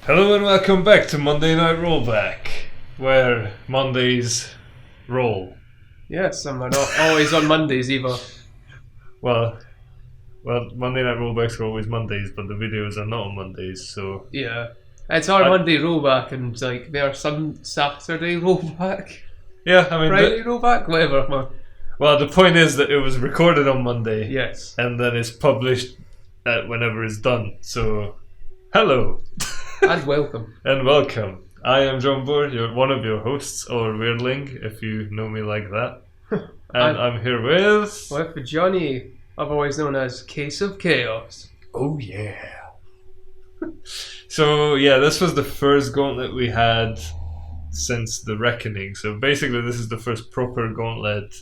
Hello and welcome back to Monday Night Rollback, where Mondays roll. Yes, and we're not always on Mondays either. Well, Monday Night Rollbacks are always Mondays, but the videos are not on Mondays, so... Yeah. It's our Monday rollback and like their some Saturday rollback. Yeah, I mean... Friday rollback? Whatever, man. Well, the point is that it was recorded on Monday. Yes. And then it's published whenever it's done, so... Hello! And welcome. And welcome. I am John Bohr, one of your hosts, or Weirdling, if you know me like that. And I'm here with... With Johnny, otherwise known as Case of Chaos. Oh yeah. So yeah, this was the first gauntlet we had since the Reckoning. So basically this is the first proper gauntlet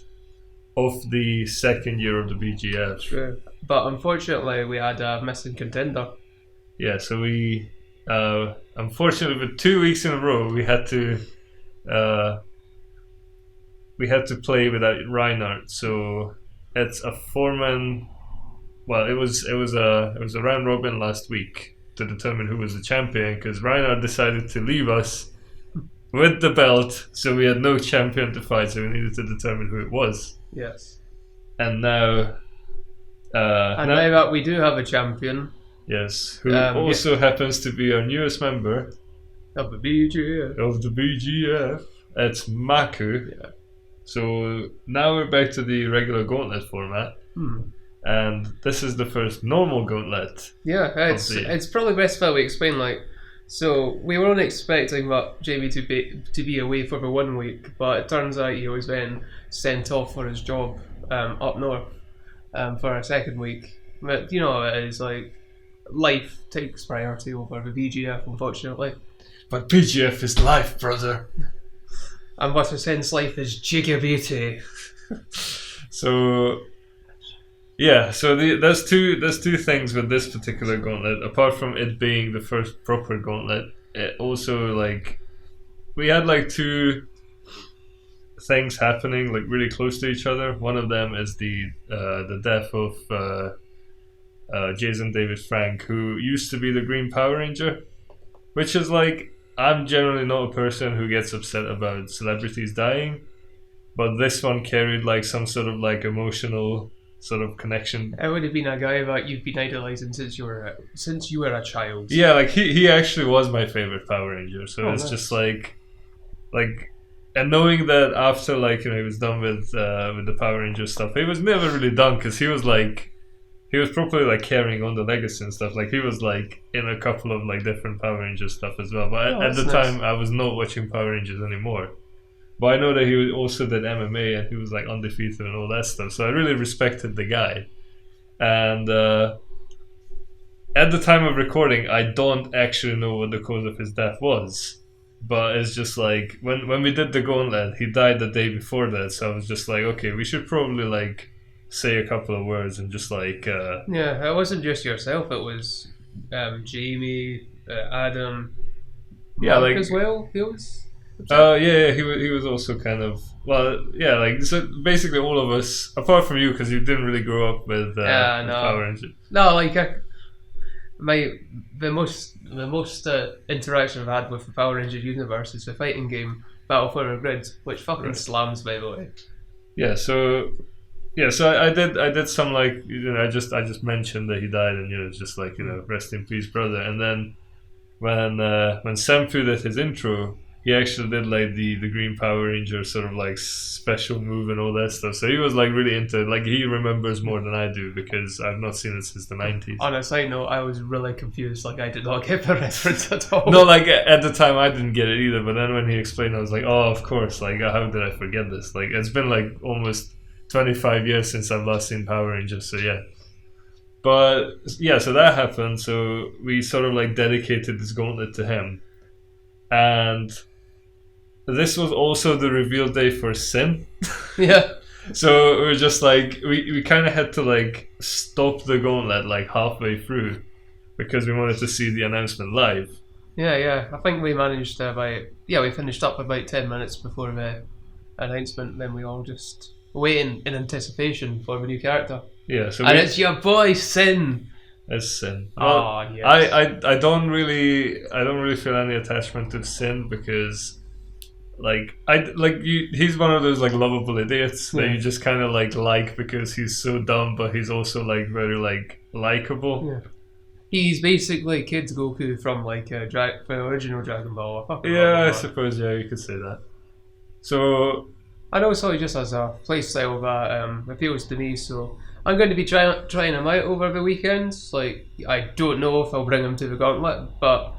of the second year of the BGF. True. But unfortunately we had a missing contender. Yeah, so we... unfortunately, for 2 weeks in a row, we had to play without Reinhardt. So it's a 4-man. Well, it was a round robin last week to determine who was the champion, because Reinhardt decided to leave us with the belt, so we had no champion to fight. So we needed to determine who it was. Yes. And now, now that we do have a champion. Yes, who also happens to be our newest member of the BGF. It's Maku. Yeah. So now we're back to the regular gauntlet format, and this is the first normal gauntlet. Yeah, it's probably best that we explain. So we were only expecting that Jamie to be away for the 1 week, but it turns out he was then sent off for his job up north for a second week. But you know how it is, like. Life takes priority over the BGF, unfortunately. But BGF is life, brother. And what a sense life is jigga beauty. So, yeah. So there's two things with this particular gauntlet. Apart from it being the first proper gauntlet, it also we had two things happening really close to each other. One of them is the death of. Jason David Frank, who used to be the Green Power Ranger, which is I'm generally not a person who gets upset about celebrities dying, but this one carried some sort of emotional sort of connection. It would have been a guy that you've been idolizing since you were a child. Yeah, he actually was my favorite Power Ranger, so it's nice. Just and knowing that after he was done with the Power Ranger stuff, he was never really done, because he was he was probably carrying on the legacy and stuff. He was in a couple of different Power Rangers stuff as well. But at the time, I was not watching Power Rangers anymore. But I know that he also did MMA, and he was undefeated and all that stuff. So I really respected the guy. And at the time of recording, I don't actually know what the cause of his death was. But it's just when we did the gauntlet, he died the day before that. So I was just okay, we should probably say a couple of words and just yeah, it wasn't just yourself, it was Jamie, Adam, Mark as well. He was he was also kind of so basically all of us, apart from you, because you didn't really grow up with Power Rangers. No, the most interaction I've had with the Power Rangers universe is the fighting game Battle for the Grid, which fucking slams, by the way. So I did some I just mentioned that he died, and it's just rest in peace, brother. And then when Senpuu did his intro, he actually did the Green Power Ranger sort of special move and all that stuff. So he was really into it. He remembers more than I do, because I've not seen it since the 90s. On a side note, I was really confused. I did not get the reference at all. No, at the time I didn't get it either. But then when he explained, I was oh, of course. How did I forget this? It's been almost 25 years since I've last seen Power Rangers, so yeah. But yeah, so that happened, so we sort of dedicated this gauntlet to him. And this was also the reveal day for Sin. Yeah. So we were just we kind of had to stop the gauntlet halfway through, because we wanted to see the announcement live. Yeah, I think we managed we finished up about 10 minutes before the announcement, then we all just waiting in anticipation for the new character. Yeah, so and it's your boy Sin, As Sin. Yes. I don't really feel any attachment to Sin because he's one of those like lovable idiots that you just kind of like because he's so dumb, but he's also like very like likable. Yeah. He's basically Kid Goku from like from the original Dragon Ball. I suppose you could say that. So and also he just has a playstyle that appeals to me. So I'm going to be trying him out over the weekends. Like I don't know if I'll bring him to the Gauntlet, but.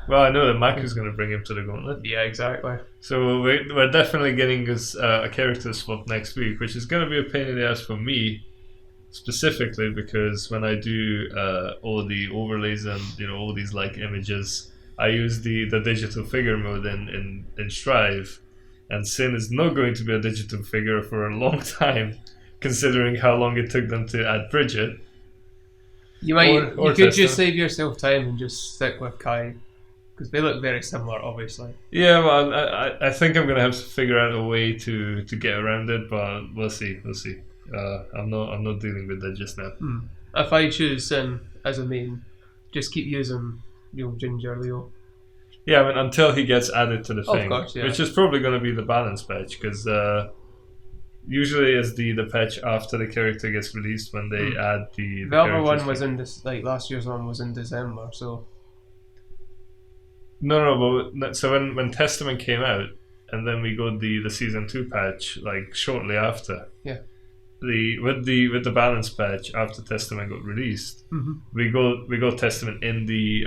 Well, I know that Maku's going to bring him to the Gauntlet. Yeah, exactly. So we're definitely getting us a character swap next week, which is going to be a pain in the ass for me, specifically because when I do all the overlays and all these like images, I use the digital figure mode in Strive, and Sin is not going to be a digital figure for a long time, considering how long it took them to add Bridget. You could just save yourself time and just stick with Kai. Because they look very similar, obviously. Yeah, well, I think I'm going to have to figure out a way to get around it, but we'll see. I'm not dealing with that just now. If I choose Sin as a main, just keep using Ginger Leo. Yeah, I mean, until he gets added to the thing, of course, yeah. Which is probably going to be the balance patch, because usually it's the patch after the character gets released when they add the other one was in this, like last year's one was in December, so. No, but so when Testament came out, and then we got the season 2 patch like shortly after. Yeah. With the balance patch after Testament got released, we got Testament in the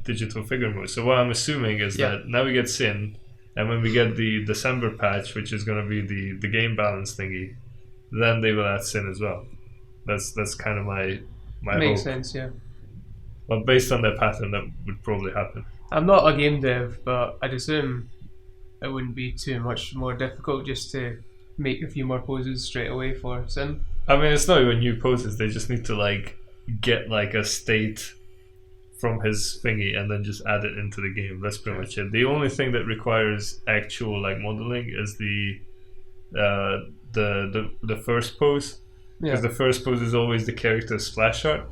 digital figure mode. So what I'm assuming is that now we get Sin, and when we get the December patch, which is going to be the game balance thingy, then they will add Sin as well. That's kind of my Makes hope. sense, yeah. But based on that pattern, that would probably happen. I'm not a game dev, but I'd assume it wouldn't be too much more difficult just to make a few more poses straight away for Sin. I mean, it's not even new poses. They just need to like get like a state from his thingy and then just add it into the game. That's pretty much it. The only thing that requires actual like modeling is the first pose, because the first pose is always the character's splash art.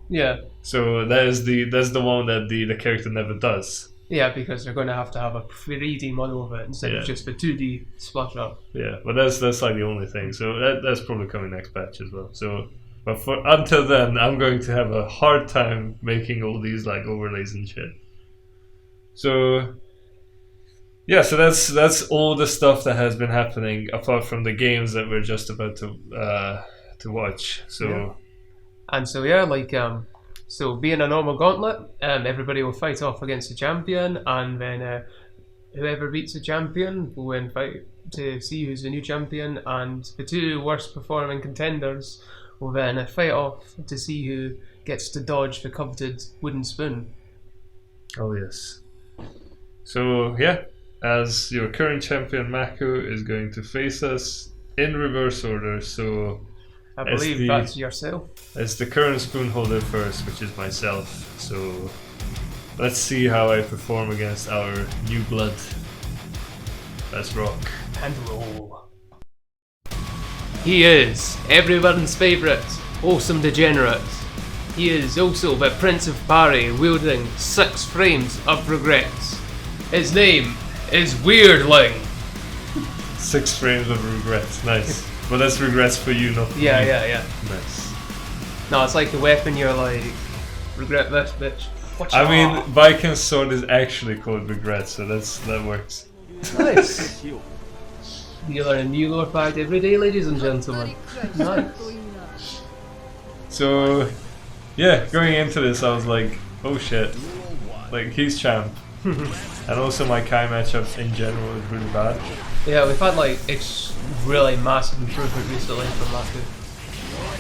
Yeah. So that's the one that the character never does. Yeah, because they're going to have a 3D model of it instead of just the 2D splash art. Yeah, but that's like the only thing. So that's probably coming next patch as well. So, but until then, I'm going to have a hard time making all these like overlays and shit. So yeah, so that's all the stuff that has been happening apart from the games that we're just about to watch. So. Yeah. And so being a normal gauntlet, everybody will fight off against the champion, and then whoever beats the champion will then fight to see who's the new champion, and the two worst performing contenders will then fight off to see who gets to dodge the coveted wooden spoon. Oh yes. So yeah, as your current champion Maku is going to face us in reverse order, so I believe that's yourself. It's the current spoon holder first, which is myself. So let's see how I perform against our new blood. Let's rock. And roll. He is everyone's favourite, awesome degenerate. He is also the Prince of Parry, wielding 6 frames of regrets. His name is Weirdling. 6 frames of regrets, nice. But that's regrets for you, not for me. Yeah. Nice. No, it's like a weapon, you're like, regret this, bitch. I mean, Viking's sword is actually called regret, so that works. Nice. You learn a new lore fact every day, ladies and gentlemen. Nice. So, yeah, going into this, I was like, oh shit. Like, he's champ. And also my Kai matchup in general is really bad. Yeah, we've had like really massive improvement recently from Maku.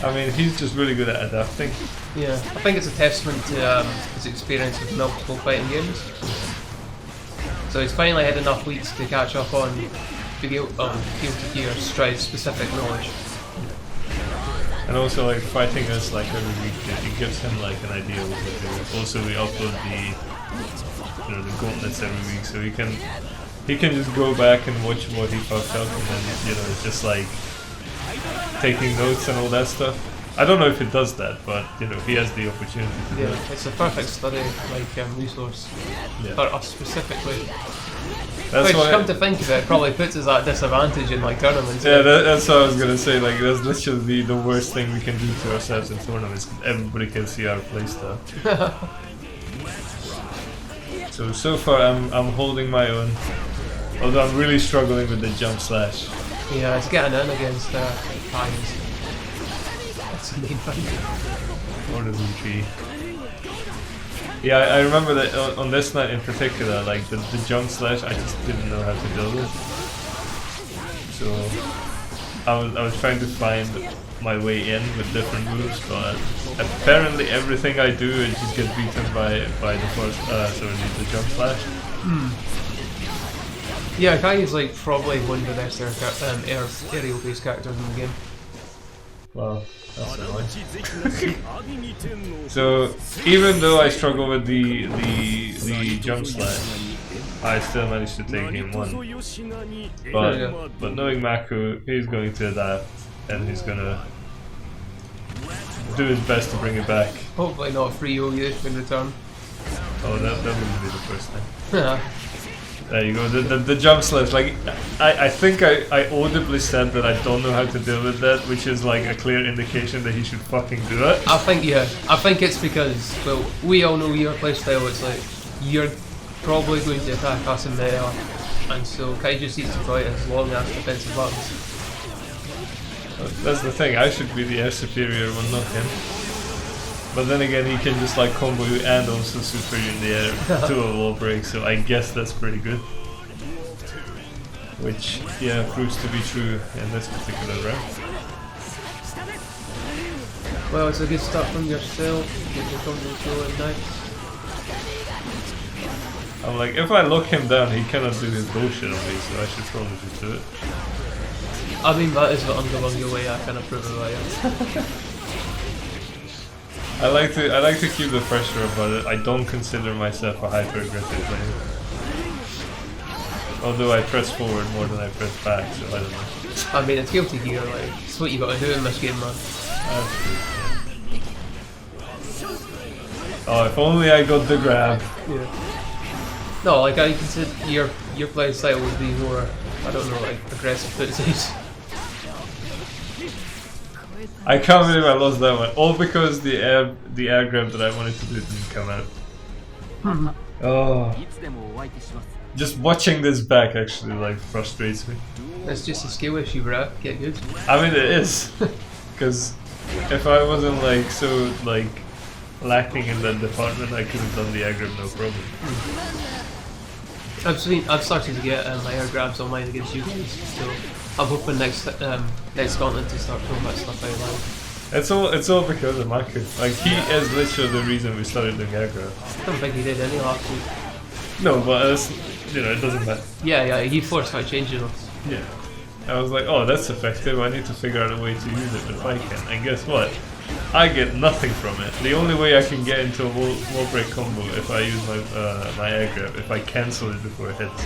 I mean, he's just really good at adapting. Yeah, I think it's a testament to his experience with multiple fighting games. So he's finally had enough weeks to catch up on Guilty Gear Strive specific knowledge. And also like fighting us like every week, it gives him like an idea of what to do. Also we upload the gauntlets every week, so he can just go back and watch what he fucked up, and then it's just like taking notes and all that stuff. I don't know if it does that, but you know, he has the opportunity to do it. It's a perfect study, resource for us specifically. That's Which, why, come to think of it, probably puts us at a disadvantage in tournaments. yeah, that's what I was gonna say. Like, that's literally the worst thing we can do to ourselves in tournaments. Everybody can see our playstyle. So far, I'm holding my own. Although I'm really struggling with the jump slash. Yeah, it's getting in against Tigers. That's the main thing. Or the VP. Yeah, I remember that on this night in particular, like the jump slash, I just didn't know how to deal with. So I was trying to find my way in with different moves, but apparently everything I do, it just gets beaten by the first, the jump slash. Yeah, Kai is probably one of the best aerial based characters in the game. Wow, that's annoying. So even though I struggle with the jump slash, I still managed to take game 1. But knowing Maku, he's going to adapt and he's gonna do his best to bring it back. Hopefully not free you in return. Oh, that wouldn't be the first thing. There you go, the jump slash, I think I audibly said that I don't know how to deal with that, which is a clear indication that he should fucking do it. I think it's because, well, we all know your playstyle, it's you're probably going to attack us in meta, and so Kai just needs to try as long as defensive buttons. That's the thing, I should be the air superior one, not him. But then again, he can just combo you and also super you in the air to a wall break, so I guess that's pretty good. Which, yeah, proves to be true in this particular round. Well, it's a good start from yourself, get your combo going nice. I'm like, if I lock him down, he cannot do his bullshit on me, so I should probably just do it. I mean, that is the Unga way I kind of prove it right. I like to keep the pressure about it. I don't consider myself a hyper-aggressive player. Although I press forward more than I press back, so I don't know. I mean, it's guilty gear, it's what you gotta do in this game, man. That's true. Oh, if only I got the grab. Yeah. No, I consider your play style would be more, I don't know, aggressive footsies. I can't believe I lost that one. All because the air grab that I wanted to do didn't come out. Oh. Just watching this back actually frustrates me. It's just a skill issue, bro. Get good. I mean, it is. Because if I wasn't so lacking in that department, I could have done the air grab no problem. I've started to get my air grabs online against you guys, so I'm hoping next gauntlet to start throwing that stuff out loud. It's all because of Maku. He is literally the reason we started doing air grabs. I don't think he did any last week. No, but it doesn't matter. Yeah, he forced my changing us. Yeah. I was like, oh, that's effective. I need to figure out a way to use it if I can. And guess what? I get nothing from it. The only way I can get into a wall break combo if I use my air grab, if I cancel it before it hits.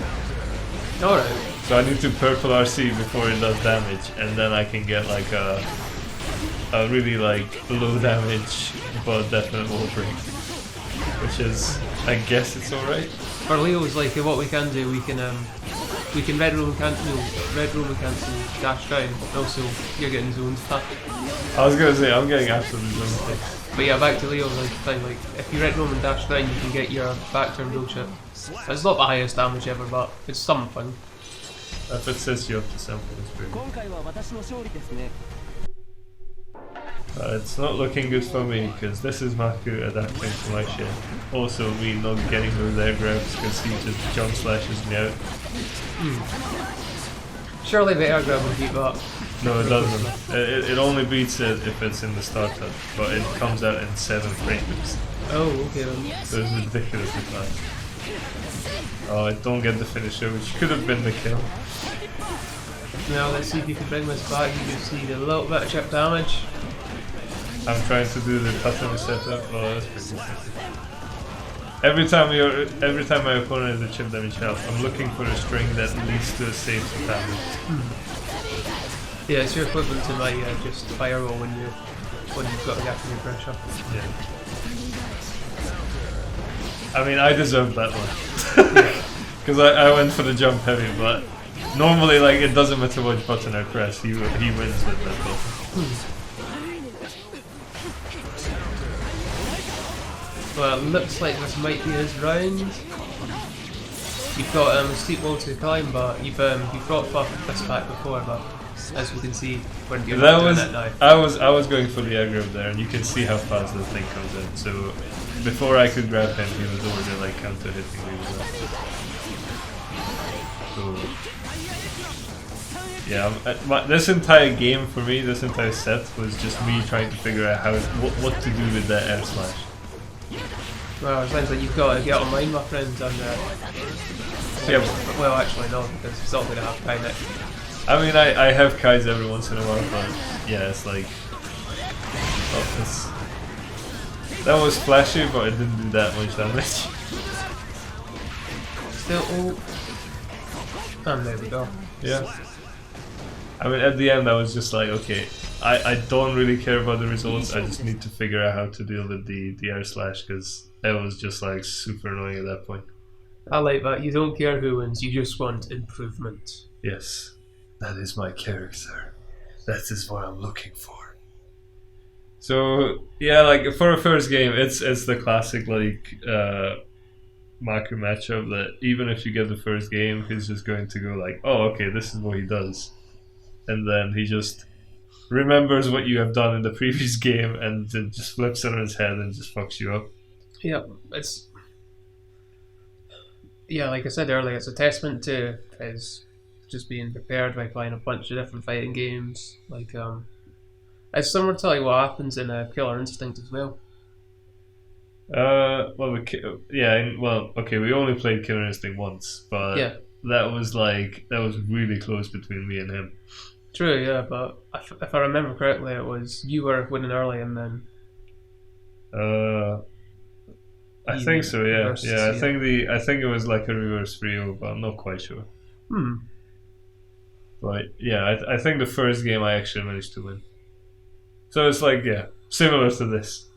Alright. So I need to purple RC before it does damage, and then I can get a really low damage but definite wall break. Which is, I guess it's alright. For Leo's what we can do, we can red room cancel, dash down, also you're getting zoned. I was gonna say, I'm getting absolutely zoned. But yeah, back to Leo's thing, if you red room and dash down, you can get your back turn bullshit. It's not the highest damage ever, but it's something. If it sets you up to something, it's pretty good. It's not looking good for me, because this is Maku adapting to my shit. Also, me not getting those air grabs because he just jump slashes me out. Surely the air grab will beat that. No, it doesn't. It only beats it if it's in the startup, but it comes out in 7 frames. Oh, okay then. So it's ridiculously fast. Oh, I don't get the finisher, which could have been the kill. Now let's see if you can bring this back. You just need a little bit of chip damage. I'm trying to do the Tatami setup. Oh, that's pretty good. Every time my opponent has a chip damage health, I'm looking for a string that leads to a safe damage. Yeah, it's your equivalent to my just firewall when you when you've got to get under pressure. Yeah. I mean, I deserved that one. Because I went for the jump heavy, but normally, like, it doesn't matter which button I press, he wins with that button. Well, it looks like this might be his round. You've got a steep wall to climb, but you've brought this back before, but as we can see, when you're not doing it now. I was going for the aggro there, and you can see how fast the thing comes in. So before I could grab him, he was already like counter hitting me with that. So yeah, this entire game for me, this entire set was just me trying to figure out what to do with that air slash. Well, it sounds like you've got to get online, my friend, and yeah. Well, actually no, because it's not going to have time next. I mean, I have kites every once in a while, but yeah, it's like... that was flashy, but it didn't do that much damage. Still, and there we go. Yeah. I mean, at the end I was just like, okay, I don't really care about the results, I just need to figure out how to deal with the air slash, because it was just like super annoying at that point. I like that, you don't care who wins, you just want improvement. Yes. That is my character. That is what I'm looking for. So yeah, like for a first game, it's the classic like Maku matchup that even if you get the first game, he's just going to go like, oh okay, this is what he does, and then he just remembers what you have done in the previous game and then just flips it on his head and just fucks you up. Yeah, like I said earlier, it's a testament to his just being prepared by playing a bunch of different fighting games. Like, it's similar to like what happens in Killer Instinct as well. Okay, we only played Killer Instinct once, but yeah, that was really close between me and him. True, yeah, but if I remember correctly, it was you were winning early and then. I think so. Yeah, I think it was like a reverse 3-0, but I'm not quite sure. But yeah, I think the first game I actually managed to win. So it's like, yeah, similar to this.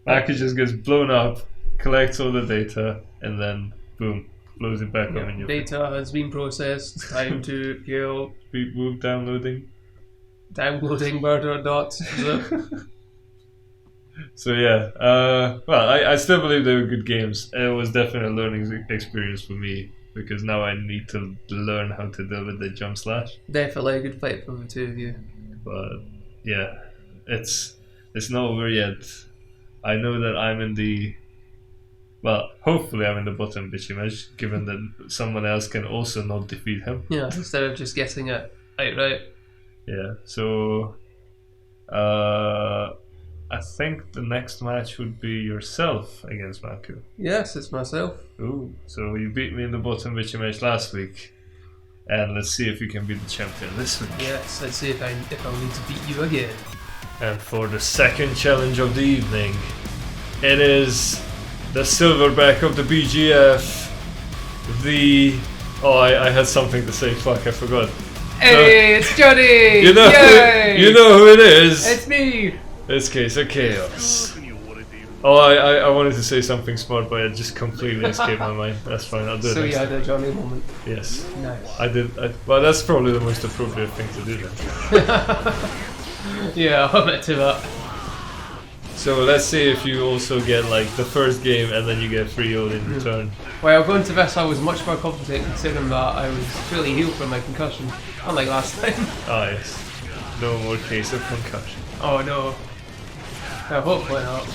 Maku just gets blown up, collects all the data, and then boom, blows it back up in your face. Data has been processed, time to kill. Move downloading. Downloading murder dots. So yeah, well, I still believe they were good games. It was definitely a learning experience for me, because now I need to learn how to deal with the jump slash. Definitely a good fight from the two of you. But yeah, it's not over yet. I know that I'm in the... Well, hopefully I'm in the bottom bitchy match, given that someone else can also not defeat him. Yeah, instead of just getting it outright. Yeah, so... I think the next match would be yourself against Maku. Yes, it's myself. Ooh, so you beat me in the bottom bitchy match last week. And let's see if you can be the champion this week. Yes, let's see if I'll need to beat you again. And for the second challenge of the evening, it is the silverback of the BGF, I had something to say, fuck, I forgot. Hey, it's Johnny! You know who it is. It's me! It's Case of Chaos. Oh, I wanted to say something smart, but it just completely escaped my mind. That's fine, I'll do it. So you had a Johnny moment. Yes. Nice. I did. Well, that's probably the most appropriate thing to do then. Yeah, I'll admit to that. So let's see if you also get like the first game and then you get 3-0 in return. Well, going to this, I was much more confident considering that I was fully healed from my concussion, unlike last time. Ah yes. No more case of concussion. Oh no. Hopefully not.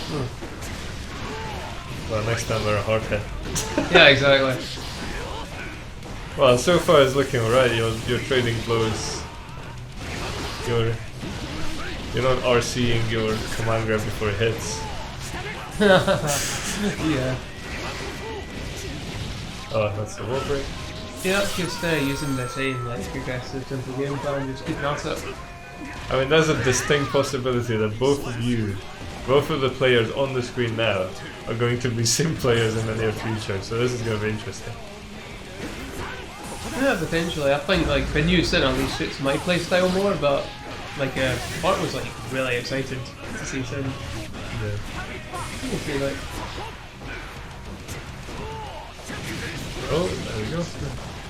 Well, next time we're a hard hit. Yeah, exactly. Well, so far it's looking alright. You're trading blows. You're not RCing your command grab before it hits. Yeah. Oh, that's the wall break. Yeah, just using the same like aggressive simple game plan, just keeping at it. I mean, there's a distinct possibility that both of the players on the screen now are going to be sim players in the near future, so this is going to be interesting. Yeah, potentially. I think like the new Sin at least suits my playstyle more, but like Bart was like really excited to see soon. Yeah. Okay, like. Oh, there we go.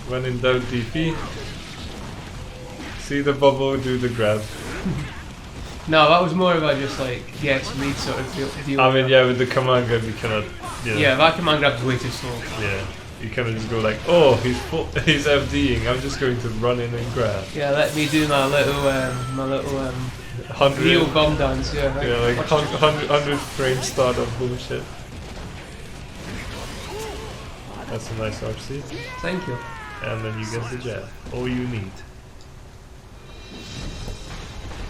When in doubt, DP. See the bubble, do the grab. No, that was more of a just like yes, lead sort of deal. I mean, yeah, with the command grab, you cannot. You know, Yeah, that command grab is way too slow. Yeah, you kind of just go like, oh, he's FDing. I'm just going to run in and grab. Yeah, let me do my little 100. real bum dance. Yeah, right. Yeah, like 100 frame startup bullshit. That's a nice RC. Thank you. And then you get the jab. All you need.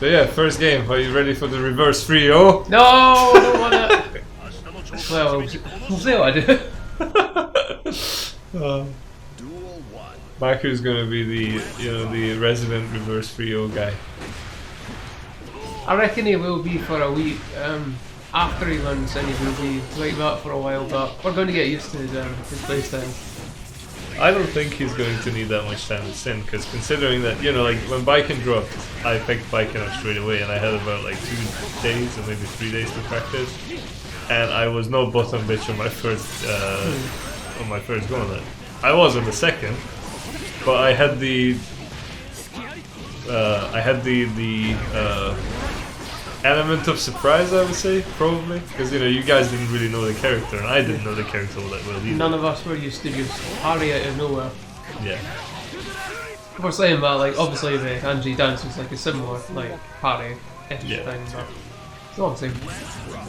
So yeah, first game. Are you ready for the reverse 3-0? No, I don't want to. Well, we'll see what I do. Maku's gonna be the resident reverse 3-0 guy. I reckon he will be for a week. After he learns, and he will be like that for a while. But we're going to get used to his playstyle. I don't think he's going to need that much time with Sin, because considering that, like when Baiken dropped, I picked Baiken up straight away, and I had about like 2 days or maybe 3 days to practice, and I was no bottom bitch on my first go on it. I was on the second, but I had the element of surprise, I would say, probably, because you guys didn't really know the character, and I didn't know the character all that well either. None of us were used to just parry out of nowhere. Yeah. We're saying that, like, obviously the Anji dance was like a similar, like, parry-ish Yeah. thing, but it's not the same.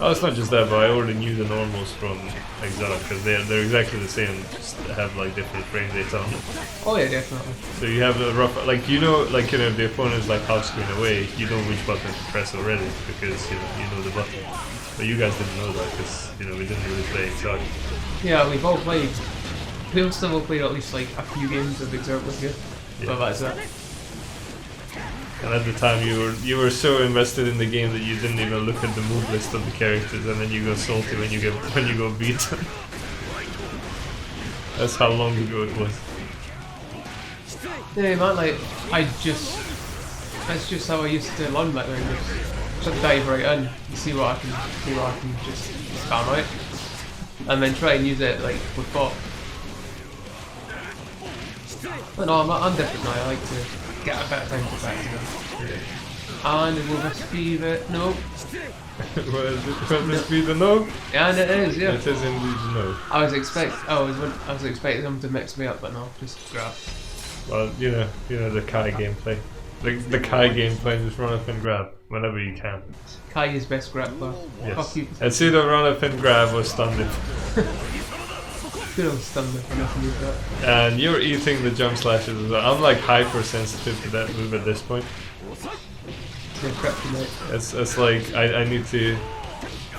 Oh, it's not just that, but I already knew the normals from Exotic, because they're exactly the same, just have like different frame rates on them. Oh yeah, definitely. So you have the rough, like if the opponent's like half screen away, you know which button to press already, because you know the button. But you guys didn't know that, because we didn't really play Exotic. Yeah, we've all played. We've still played at least like a few games of Exert with you, but that's it. And at the time you were so invested in the game that you didn't even look at the move list of the characters, and then you go salty when you go beaten. That's how long ago it was. Yeah, man, like that's just how I used to learn back then. Just dive right in, see what I can just spam out, and then try and use it like with bot. But no, I'm different now. I like to get a bit of time to practice them. And it will just be the no. Will this be the no? Yeah, and it is, yeah. It is indeed no. I was expecting them to mix me up, but no, just grab. Well, the Kai gameplay. The Kai gameplay, just run up and grab whenever you can. Kai is best grappler. Yes. Fuck you. It's either run up and grab or stun it. Good old stun for nothing with that. And you're eating the jump slashes as well. I'm like hypersensitive to that move at this point. Yeah, kryptonite. It's like I need to.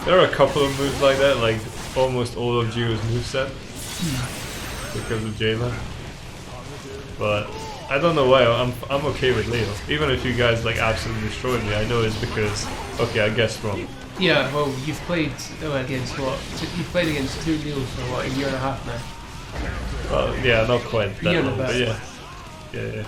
There are a couple of moves like that, like almost all of Gio's moveset because of Jayla. But I don't know why I'm okay with Leo. Even if you guys like absolutely destroyed me, I know it's because I guessed wrong. Yeah, well, you've played against what? You've played against 2 Leos for what, a year and a half now? Well, yeah, not quite that long, but yeah. Yeah.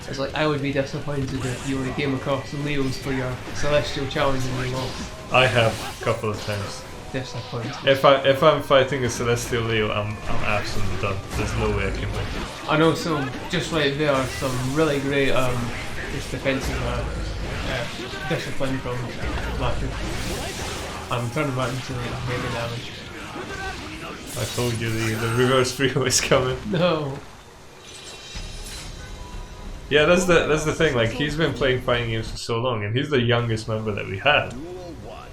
It's like I would be disappointed if you only came across Leos for your Celestial Challenge and you lost. I have a couple of times. Disappointed. If I'm fighting a Celestial Leo, I'm absolutely done. There's no way I can win. I know, so just right there, some really great just defensive discipline from Maku. I'm turning back into mega damage. I told you the reverse 3-0 is coming. No. Yeah, that's the thing. Like, he's been playing fighting games for so long, and he's the youngest member that we had.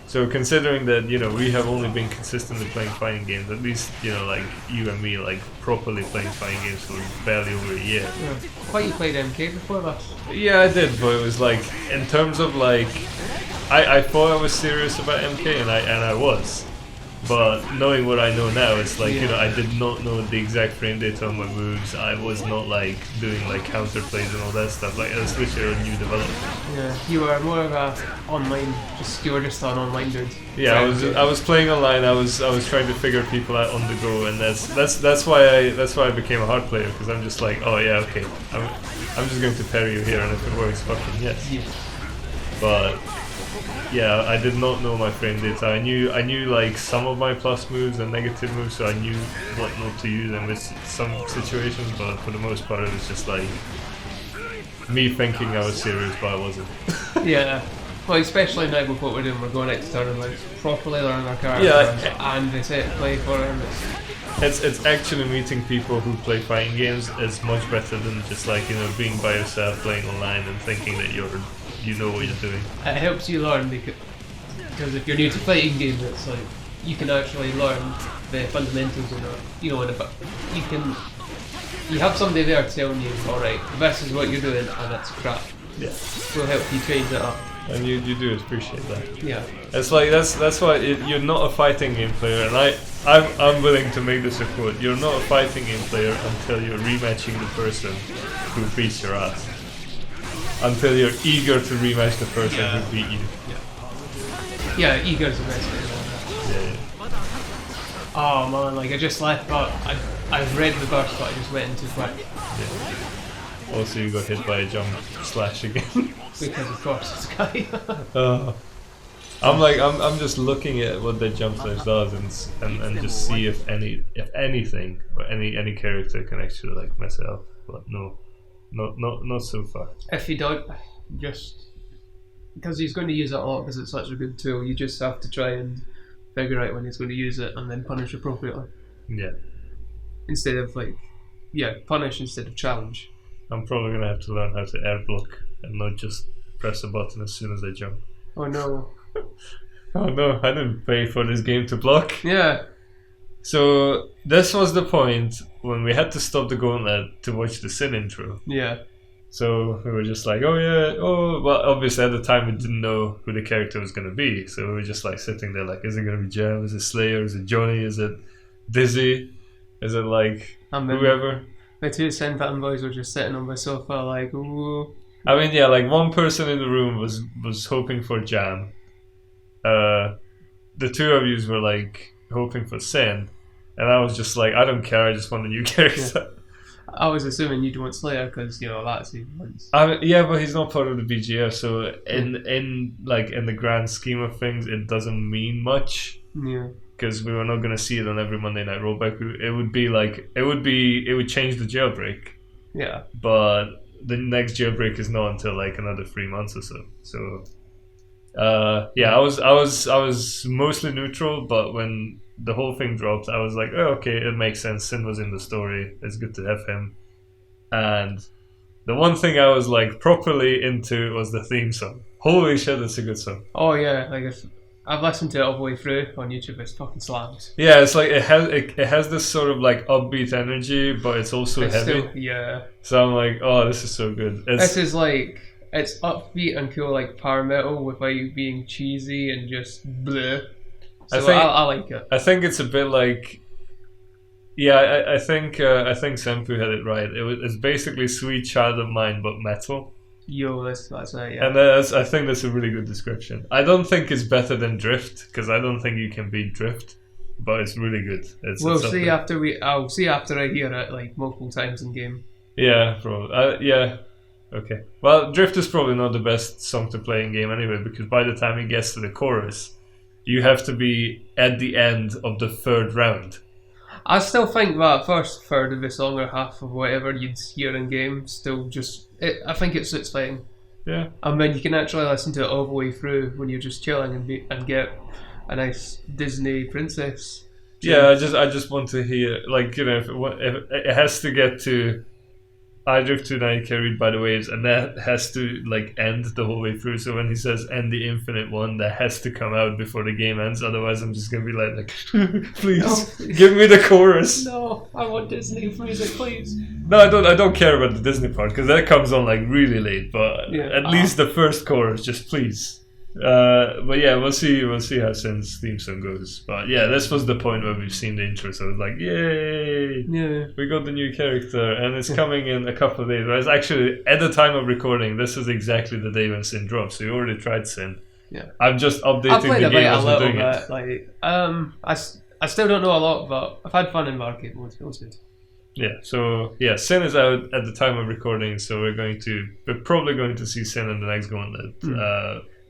So considering that we have only been consistently playing fighting games, at least like you and me, like properly playing fighting games for barely over a year. Yeah. Quite, you played MK before that? Yeah, I did, but it was like in terms of like I thought I was serious about MK, and I was. But knowing what I know now, it's like, I did not know the exact frame data on my moves. I was not like doing like counter plays and all that stuff. Like, it's literally a new development. Yeah, you were more of a online, you were just an online dude. Yeah, I was playing online. I was trying to figure people out on the go, and that's why I became a hard player, because I'm just like, oh yeah, okay, I'm just going to parry you here, and if it works, fucking yes. Yeah. But yeah, I did not know my frame data. I knew like some of my plus moves and negative moves, so I knew what not to use in some situations. But for the most part, it was just like me thinking I was serious, but I wasn't. Yeah. Well, especially now with what we're doing, we're going out to tournaments, properly learning our characters, and the set play for them. It's actually meeting people who play fighting games is much better than just like, you know, being by yourself playing online and thinking that you know what you're doing. It helps you learn because if you're new to fighting games, it's like you can actually learn the fundamentals of it. You know, you have somebody there telling you, all right, this is what you're doing, and it's crap. Yeah, we'll help you change it up. And you do appreciate that. Yeah, it's like that's why you're not a fighting game player, and I'm willing to make this a quote. You're not a fighting game player until you're rematching the person who beats your ass. Until you're eager to rematch the person who beat you. Yeah, eager is the best way. Yeah. Oh man, like I just left, but I've read the burst, but I just went in too quick. Yeah. Also, you got hit by a jump slash again. Because of course it's Sky. I'm just looking at what the jump slash does and just see if anything or any character can actually like mess it up. But no, not so far. If you don't, just because he's going to use it a lot because it's such a good tool, you just have to try and figure out when he's going to use it and then punish appropriately. Yeah. Instead of punish instead of challenge. I'm probably gonna have to learn how to air block and not just press a button as soon as I jump. Oh no. Oh no, I didn't pay for this game to block. Yeah. So this was the point when we had to stop the gauntlet to watch the Sin intro. Yeah. So we were just like, well, obviously at the time we didn't know who the character was gonna be, so we were just like sitting there like, is it gonna be Jam? Is it Slayer? Is it Johnny? Is it Dizzy? Is it like whoever? The two Senpuu boys were just sitting on my sofa like, ooh. I mean, yeah, like one person in the room was hoping for Jam. The two of you were like hoping for Sen, and I was just like, I don't care, I just want a new character. Yeah. I was assuming you'd want Slayer because that's he wants. Yeah, but he's not part of the BGF, so in the grand scheme of things, it doesn't mean much. Yeah. Because we were not going to see it on every Monday Night Rollback. It would change the jailbreak. Yeah. But the next jailbreak is not until like another 3 months or so. So, I was mostly neutral, but when the whole thing dropped, I was like, oh, okay, it makes sense. Sin was in the story. It's good to have him. And the one thing I was like properly into was the theme song. Holy shit, it's a good song. Oh yeah, like I've listened to it all the way through on YouTube. It's fucking slams. Yeah, it's like it has this sort of like upbeat energy, but it's also heavy. Still, so I'm like, oh, this is so good. This is like, it's upbeat and cool, like power metal without being cheesy and just bleh. So I like it. I think it's a bit like, I think Senpuu had it right. It's basically Sweet Child of Mine but metal. Yo, that's right, yeah. And I think that's a really good description. I don't think it's better than Drift, because I don't think you can beat Drift, but it's really good. I'll see after I hear it like multiple times in game. Yeah, probably. Okay. Well, Drift is probably not the best song to play in game anyway, because by the time it gets to the chorus, you have to be at the end of the third round. I still think that first third of the song or half of whatever you'd hear in game still I think it suits fighting. Yeah. And then you can actually listen to it all the way through when you're just chilling and get a nice Disney princess. Yeah, I just want to hear, like, if it has to get to I drift tonight carried by the waves, and that has to like end the whole way through. So when he says end the infinite one, that has to come out before the game ends. Otherwise, I'm just gonna be like please give me the chorus. No, I want Disney music, please. No, I don't care about the Disney part because that comes on like really late. But at least the first chorus, just please. But yeah, we'll see how Sin's theme song goes. But yeah, this was the point where we've seen the intro, so I was like, yay! Yeah, we got the new character, and it's coming in a couple of days. But it's actually at the time of recording, this is exactly the day when Sin drops. So you already tried Sin. Yeah, I'm just updating the game as we're doing it. Like, I still don't know a lot, but I've had fun in Arcade mode. It was good. Yeah, so yeah, Sin is out at the time of recording, so we're probably going to see Sin in the next gauntlet.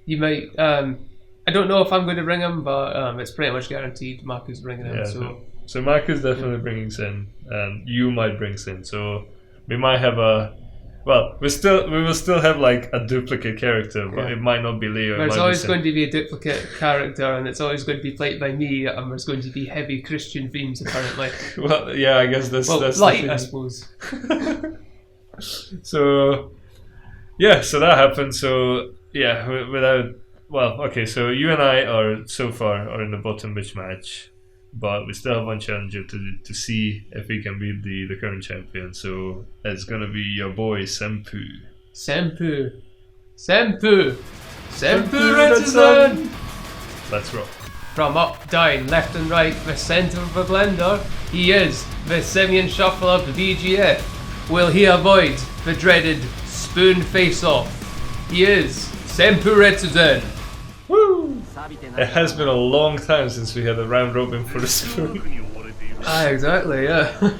You might. I don't know if I'm going to bring him, but it's pretty much guaranteed Maku's bringing him. Yeah, so Maku's definitely bringing Sin, and you might bring Sin. So we might have we will still have like a duplicate character, but it might not be Leo. There's always going to be a duplicate character, and it's always going to be played by me, and there's going to be heavy Christian themes apparently. Well, yeah, I guess that's light, I suppose. So yeah, so that happened. So yeah, so you and I are so far in the bottom bitch match, but we still have one challenger to see if we can beat the current champion. So it's gonna be your boy Senpuu. Senpuu Redson. Let's roll. From up, down, left and right, the centre of the blender, he is the Simeon Shuffle of the BGF. Will he avoid the dreaded spoon face-off? He is Senpuu Redson. Woo! It has been a long time since we had a round robin for the spoon. Exactly, yeah.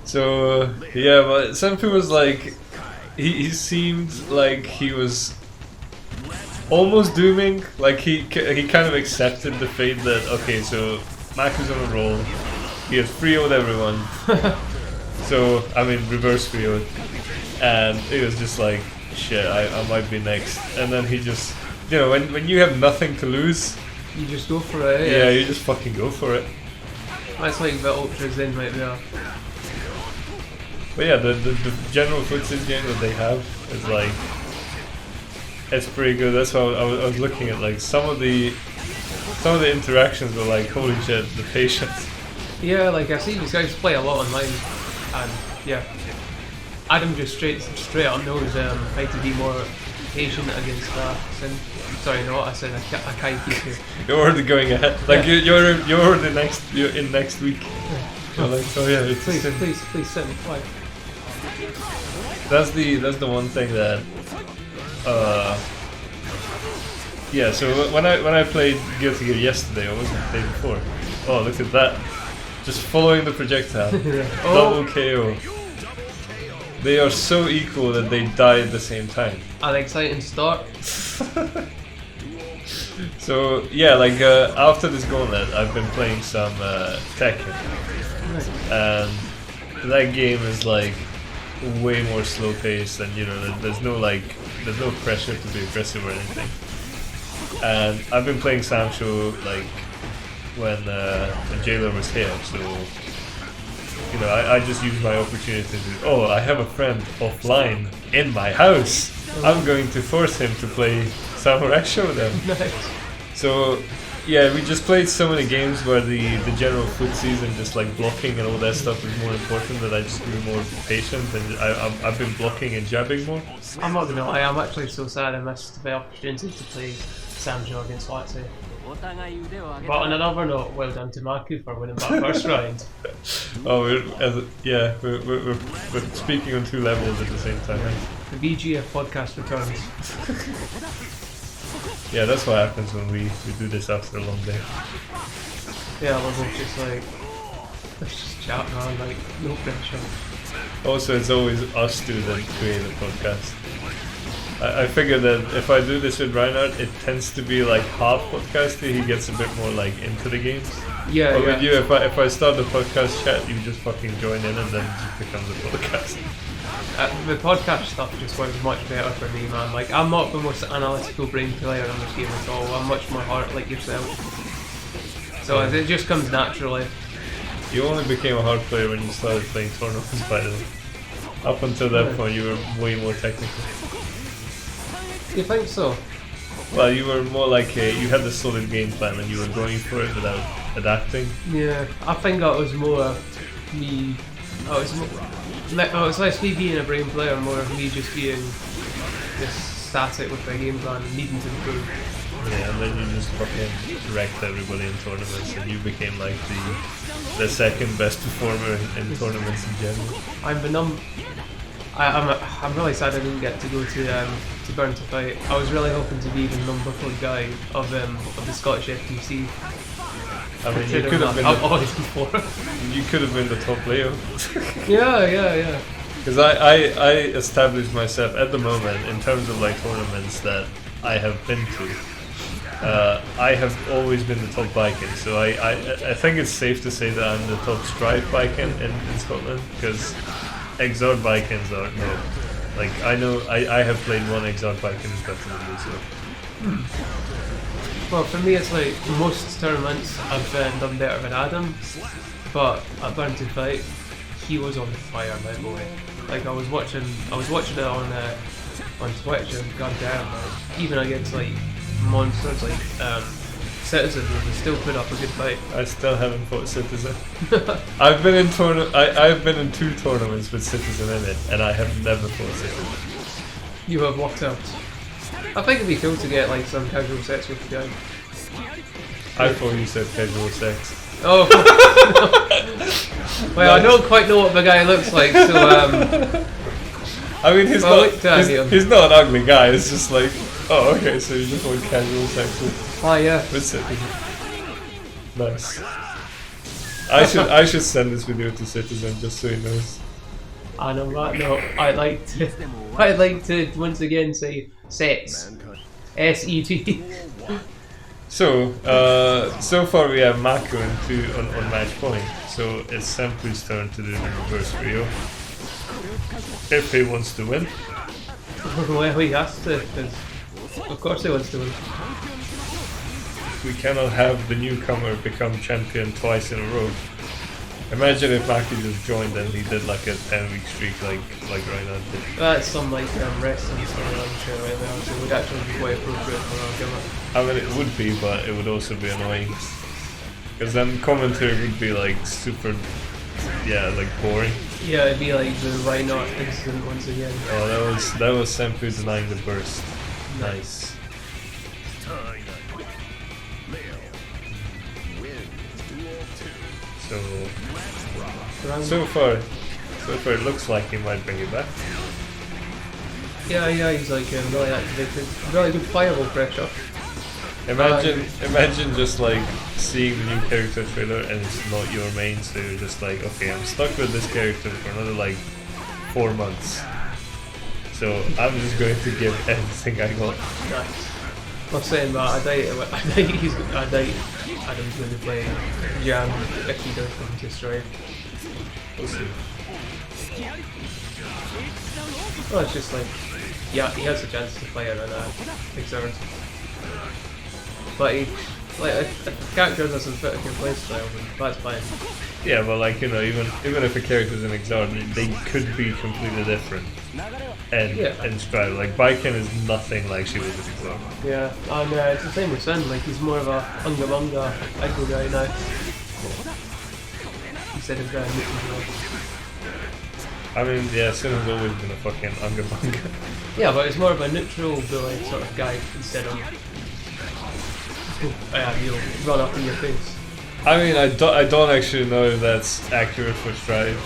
So yeah, but Senpuu was like, he seemed like he was almost dooming. Like he kind of accepted the fate that okay, so Maku's on a roll. He has 3-0'd everyone. So I mean reverse 3-0'd, and it was just like shit. I might be next, and then he just. You know, when you have nothing to lose, you just go for it. Yeah, you just fucking go for it. That's like the Ultras in right there. But yeah, the general footage game that they have is like, it's pretty good. That's why I was looking at like some of the interactions were like, holy shit, the patience. Yeah, like I see these guys play a lot online, and yeah, Adam just straight up knows how to be more patient against Sin. Sorry, no, I said I can't keep you. You're already going ahead. Like you're in next week. You're like, oh yeah, it's please Sin, why? That's the one thing that yeah. So when I played Guilty Gear yesterday, I wasn't the day before. Oh, look at that! Just following the projectile, double KO. They are so equal that they die at the same time. An exciting start. So yeah, like after this gauntlet, I've been playing some Tekken, and that game is like way more slow paced, and you know there's no pressure to be aggressive or anything. And I've been playing Samsho like when Jailer was here, so. You know, I just use my opportunity to, I have a friend offline in my house. I'm going to force him to play Samurai Shodown. Nice. So, yeah, we just played so many games where the general footsies and just like blocking and all that stuff is more important, that I just grew more patient, and I've been blocking and jabbing more. I'm not gonna lie, I'm actually so sad I missed the opportunity to play Samsho against Watsu. But on another note, well done to Maku for winning that first round. Oh, we're speaking on two levels at the same time. The BGF Podcast returns. Yeah, that's what happens when we do this after a long day. Yeah, we're both just like, let's just chat, man, like, no pressure. Also, it's always us two that create a podcast. I figure that if I do this with Reinhardt, it tends to be like half podcasty. He gets a bit more like into the games. Yeah. But with you, if I start the podcast chat, you just fucking join in, and then it just becomes a podcast. The podcast stuff just works much better for me, man. Like, I'm not the most analytical brain player in this game at all. I'm much more heart like yourself. So it just comes naturally. You only became a hard player when you started playing tournaments, by the way. Up until that point, you were way more technical. You think so? Well, you were more like you had the solid game plan and you were going for it without adapting. Yeah, I think that was more me. It was less me being a brain player, more of me just being just static with my game plan and needing to improve. Yeah, and then you just fucking wrecked everybody in tournaments, and you became like the second best performer in tournaments in general. I'm really sad I didn't get to go to Burn to Fight. I was really hoping to be the number 4 guy of the Scottish FTC. I mean, you could have been. I've always before. You could have been the top Leo. Yeah. Because I established myself at the moment in terms of like tournaments that I have been to. I have always been the top Viking, so I think it's safe to say that I'm the top Strive Viking in Scotland, because Exarch Vikings are no. Like I know I have played one Exarch Viking who's better than me, so. Well, for me, it's like most tournaments I've done better than Adam, but at Burn to Fight, he was on fire, my boy. Like I was watching it on Twitch, and goddamn, like, even against like monsters like Citizen, he still put up a good fight. I still haven't fought Citizen. I've been in 2 tournaments with Citizen in it, and I have never fought Citizen. You have walked out. I think it'd be cool to get like some casual sex with the guy. I thought you said casual sex. Oh. Well, I don't quite know what the guy looks like, so I mean, he's not an ugly guy. It's just like, oh, okay, so you just want casual sex with. Oh yeah. With Citizen. Nice. I should send this video to Citizen just so he knows. And on that note, I'd like to once again say sets. S-E-T. So, so far we have Maku on match point, so it's Senpuu's turn to do the reverse Rio. If he wants to win. Well, he has to, because of course he wants to win. We cannot have the newcomer become champion twice in a row. Imagine if Maku just joined and he did like a 10-week streak like right now. That's some like wrestling storyline show right now, so it would actually be quite appropriate for our gamer. I mean, it would be, but it would also be annoying. Because then commentary would be like super, like boring. Yeah, it'd be like the why not incident once again. Oh, that was Senpuu denying the burst. Nice. So far it looks like he might bring it back. Yeah, he's like really activated, really good fireball pressure. Imagine just like seeing the new character trailer and it's not your main, so you're just like, okay, I'm stuck with this character for another like 4 months. So I'm just going to give everything I got. Nice. I'm saying that I doubt Adam's going to play Jam if he does come to Strive. We'll see. Well, it's just like, yeah, he has a chance to play it on Exarch. But if the character doesn't fit your playstyle, then that's fine. Yeah, but like, you know, even if a character's in Exarch, they could be completely different. And Strive, like Baiken is nothing like she was in Exarch. Yeah, and it's the same with Sen, like he's more of a Unga Bunga Echo guy now. Instead of I mean, yeah, Sen has always been a fucking Unga Bunga. Yeah, but it's more of a neutral bully sort of guy instead of you'll run up in your face. I mean, I don't actually know if that's accurate for Strive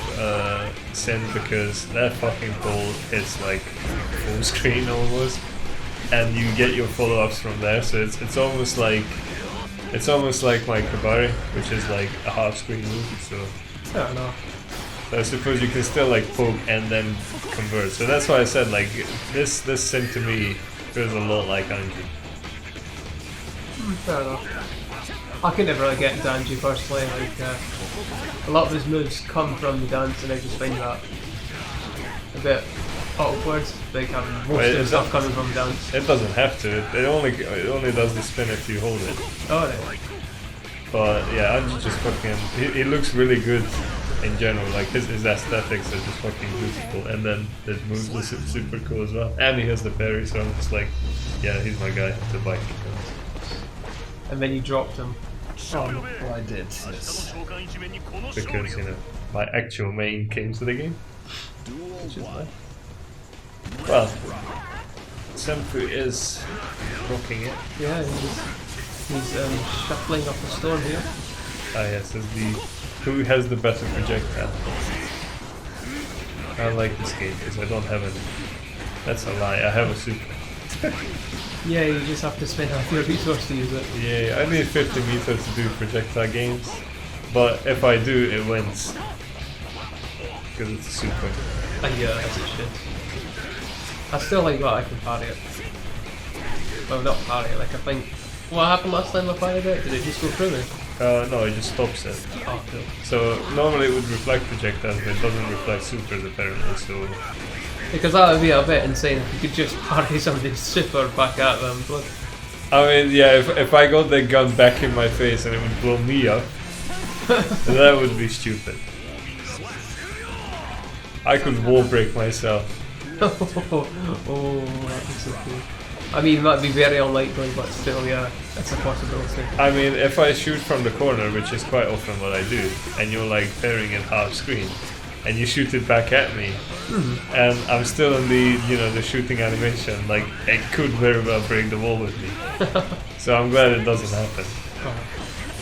Sen, because that fucking ball hits like full screen almost, and you get your follow-ups from there. So it's almost like my Kabari, which is like a half screen move. So I don't know. So I suppose you can still like poke and then convert. So that's why I said like this Sen to me feels a lot like Anji. Fair enough. I could never really get into Anji personally. Like a lot of his moves come from the dance, and I just find that a bit awkward. Like having most of the stuff coming from the dance. It doesn't have to. It only does the spin if you hold it. Oh, right. But yeah, Anji just fucking. He looks really good in general. Like his aesthetics are just fucking beautiful, and then his moves are super cool as well. And he has the parry, so I'm just like, yeah, he's my guy to bike. And then you dropped him. Well, I did, yes. Because, you know, my actual main came to the game. Which is why. Well, Senpuu is rocking it. Yeah, he's shuffling up a storm here. Ah yes, as who has the better projectile. I like this game because I don't have any. That's a lie, I have a super. Yeah, you just have to spend half your resource to use it. Yeah, I need 50 meters to do projectile games, but if I do, it wins. Because it's a super. Yeah, as it should. I still like that I can parry it. Well, not parry it, like I think... What happened last time I parried it? Did it just go through me? No, it just stops it. Oh, cool. So normally it would reflect projectiles, but it doesn't reflect supers apparently, so... Because that would be a bit insane if you could just parry somebody's super back at them. But I mean, yeah, if I got the gun back in my face and it would blow me up, that would be stupid. I could wall break myself. oh, that'd be so cool. I mean, that'd be very unlikely, but still, yeah, it's a possibility. I mean, if I shoot from the corner, which is quite often what I do, and you're like pairing it half screen, and you shoot it back at me, and I'm still in the, you know, the shooting animation, like, it could very well break the wall with me. So I'm glad it doesn't happen. Oh,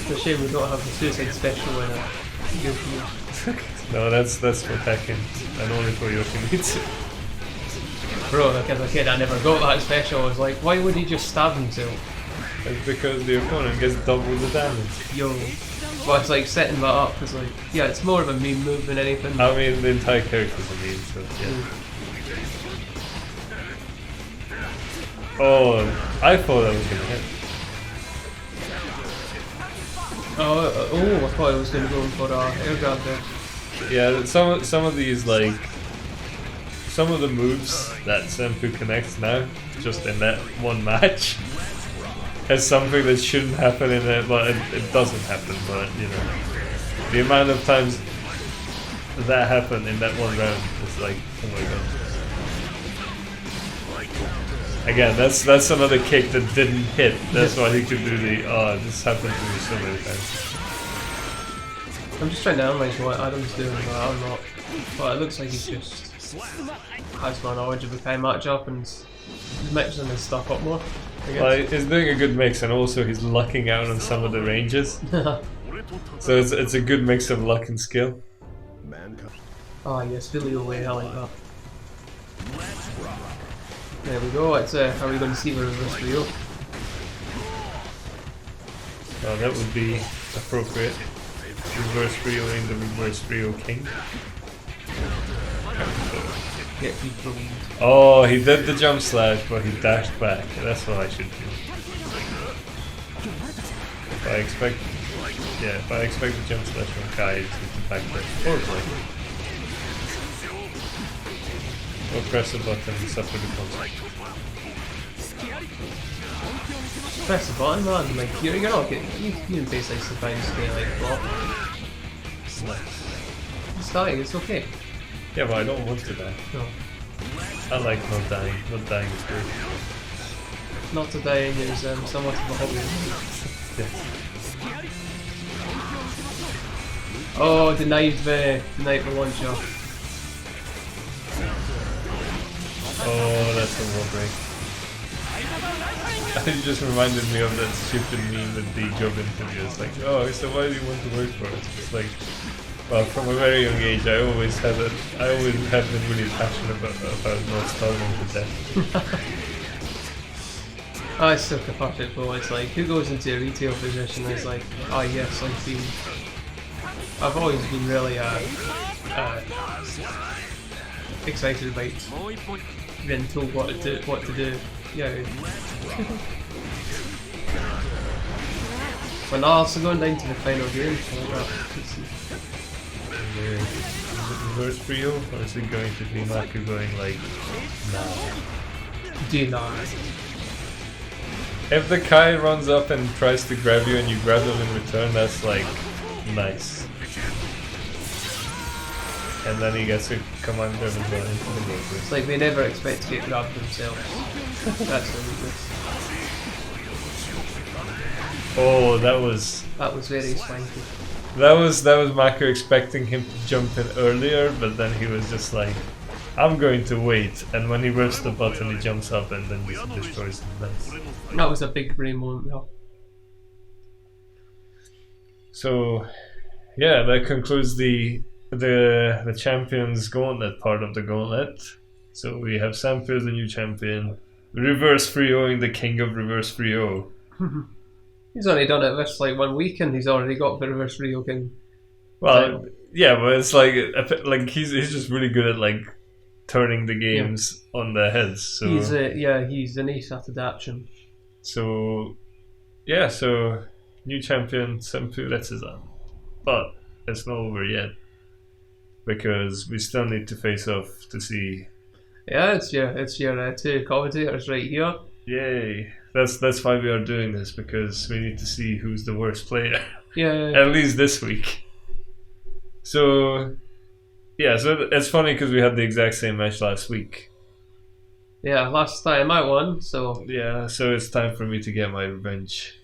it's a shame we don't have the suicide special in it. No, that's for Tekken, and only for Yoshimitsu. Bro, like as a kid I never got that special. I was like, why would he just stab himself? It's because the opponent gets double the damage. Yo. But it's like setting that up is like, yeah, it's more of a meme move than anything. I mean, the entire character's a meme, so yeah. Oh, I thought I was gonna hit. I thought I was going to go for air grab there. Yeah, some of these, like, some of the moves that Senpuu connects now, just in that one match, is something that shouldn't happen in it, but it doesn't happen, but, you know. The amount of times that happened in that one round is like, oh my god. Again, that's another kick that didn't hit. That's why he could do the, this happened to me so many times. I'm just trying to analyse what Adam's doing, but I'm not. But it looks like he just has more knowledge of the kind matchup and he's mixing his stuff up more. Well, he's doing a good mix, and also he's lucking out on some of the ranges. So it's a good mix of luck and skill. Oh yes, Billy away, I like that. There we go, it's are we going to see the reverse Rio? Well, that would be appropriate. Reverse Rioing the reverse Rio King. Get people. Oh, he did the jump slash, but he dashed back. That's what I should do. If I expect the jump slash from Kai to back dash forward, or press a button and suffer the consequences. Press the button, man. Like you're not getting. You can basically sometimes get like block. It's dying. It's okay. Yeah, but I don't want to die. No. I like not dying. Not dying is good. Not to dying is somewhat of a hobby. Yes. Oh, denied the launcher. Oh, that's a wall break. It just reminded me of that stupid meme with the job interview. It's like, oh, so why do you want to work for us? It's like, well, from a very young age, I always have been really passionate about not starving to death. Oh, it's so cathartic, though. It's like, who goes into a retail position and is like, oh yes, I've always been really excited about being told what to do. Yeah. But now also going down to the final game. Reverse Rio, or is it going to be Maku going like, nah? Do not. If the Kai runs up and tries to grab you and you grab them in return, that's like, nice. And then he gets a command driven into the game. It's like they never expect to get grabbed themselves. That's the weakness. Oh, that was very swanky. That was Maku expecting him to jump in earlier, but then he was just like, I'm going to wait. And when he whips the button, he jumps up and then just destroys him. That was a big brain moment, yeah. So, yeah, that concludes the Champions Gauntlet part of the Gauntlet. So we have Senpuu as the new champion, reverse 3-0ing the king of reverse 3-0. He's only done it this like 1 week, and he's already got the reverse Rio King. Well, yeah, but it's like he's just really good at like turning the games on their heads. So he's an ace at adaptation. So new champion Senpuu Vs. But it's not over yet because we still need to face off to see. Yeah, it's your two commentators right here. Yay! That's why we are doing this, because we need to see who's the worst player. Yeah. At least this week. So it's funny because we had the exact same match last week. Yeah, last time I won, so... Yeah, so it's time for me to get my revenge.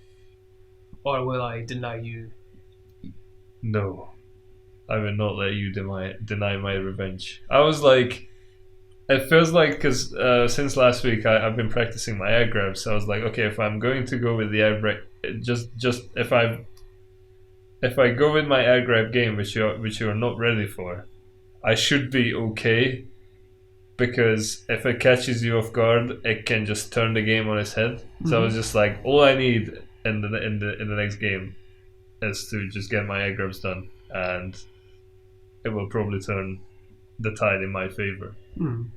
Or will I deny you? No. I will not let you deny my revenge. I was like... It feels like, because since last week I've been practicing my air grabs, so I was like, okay, if I'm going to go with the air break... Just if I go with my air grab game, which you're not ready for, I should be okay. Because if it catches you off guard, it can just turn the game on its head. Mm-hmm. So I was just like, all I need in the next game is to just get my air grabs done, and it will probably turn the tide in my favor. Mm.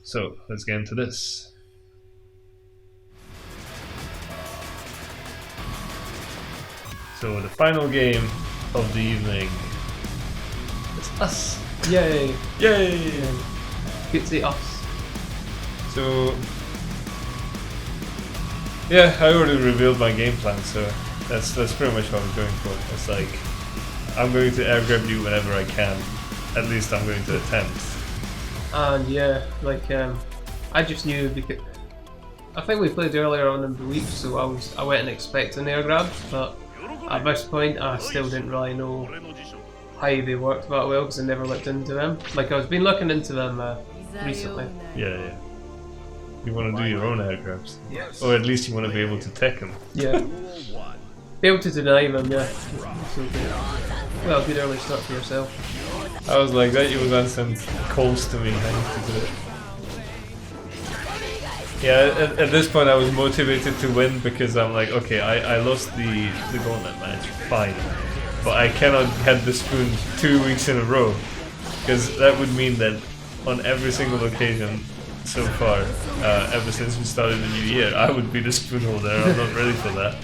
So let's get into this. So the final game of the evening is us. Yay! Yay! Good to see us. So yeah, I already revealed my game plan, so that's pretty much what I'm going for. It's like, I'm going to air grab you whenever I can. At least I'm going to attempt. And yeah, like I just knew, because I think we played earlier on in the week, so I went and expecting air grabs, but at this point I still didn't really know how they worked that well because I never looked into them. Like, I've been looking into them recently. Yeah. You want to do your own air grabs. Yes. Or at least you want to be able to tech them. Yeah. Be able to deny them, yeah. So good. Well, good early start for yourself. I was like, that Yuuzhan sent calls to me, I need to do it. Yeah, at this point I was motivated to win because I'm like, okay, I lost the gauntlet match, fine. But I cannot have the spoon 2 weeks in a row. Because that would mean that on every single occasion so far, ever since we started the new year, I would be the spoon holder. I'm not ready for that.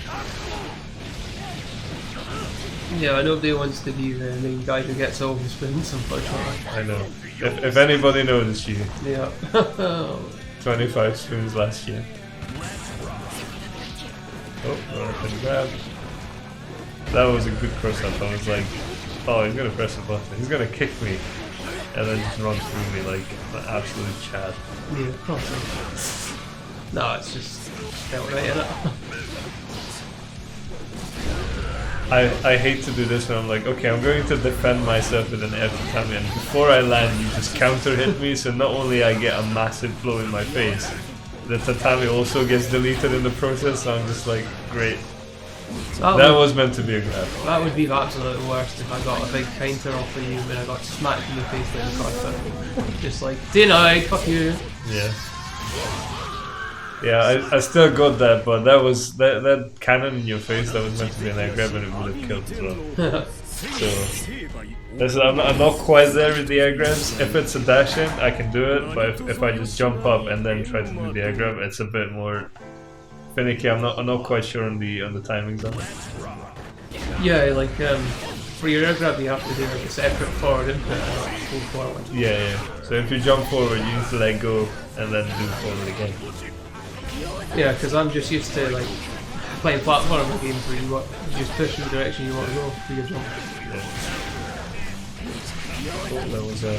Yeah, nobody wants to be the main guy who gets all the spoons, unfortunately. I know. If anybody noticed you. Yeah. 25 spoons last year. Oh, run up and grab. That was a good cross up. I was like, oh, he's gonna press a button. He's gonna kick me. And then just run through me like an absolute Chad. Yeah, probably. No, it's just felt right in it. I hate to do this when I'm like, okay, I'm going to defend myself with an air tatami, and before I land you just counter hit me, so not only I get a massive blow in my face, the tatami also gets deleted in the process, so I'm just like, great. That was meant to be a grab. That would be the absolute worst if I got a big counter off of you when I got smacked in the face like a carpet. Just like, denied, fuck you. Yeah. Yeah, I still got that, but that cannon in your face, that was meant to be an air grab and it would have killed as well. So I'm not quite there with the air grabs. If it's a dash in, I can do it, but if I just jump up and then try to do the air grab, it's a bit more finicky. I'm not quite sure on the timings on it. Yeah, like for your air grab you have to do like a separate forward input and not go forward. Yeah. So if you jump forward, you need to let go and then do forward again. Yeah, because I'm just used to like playing platform games where you just push in the direction you want to go for your jump. Yeah. Oh, that was a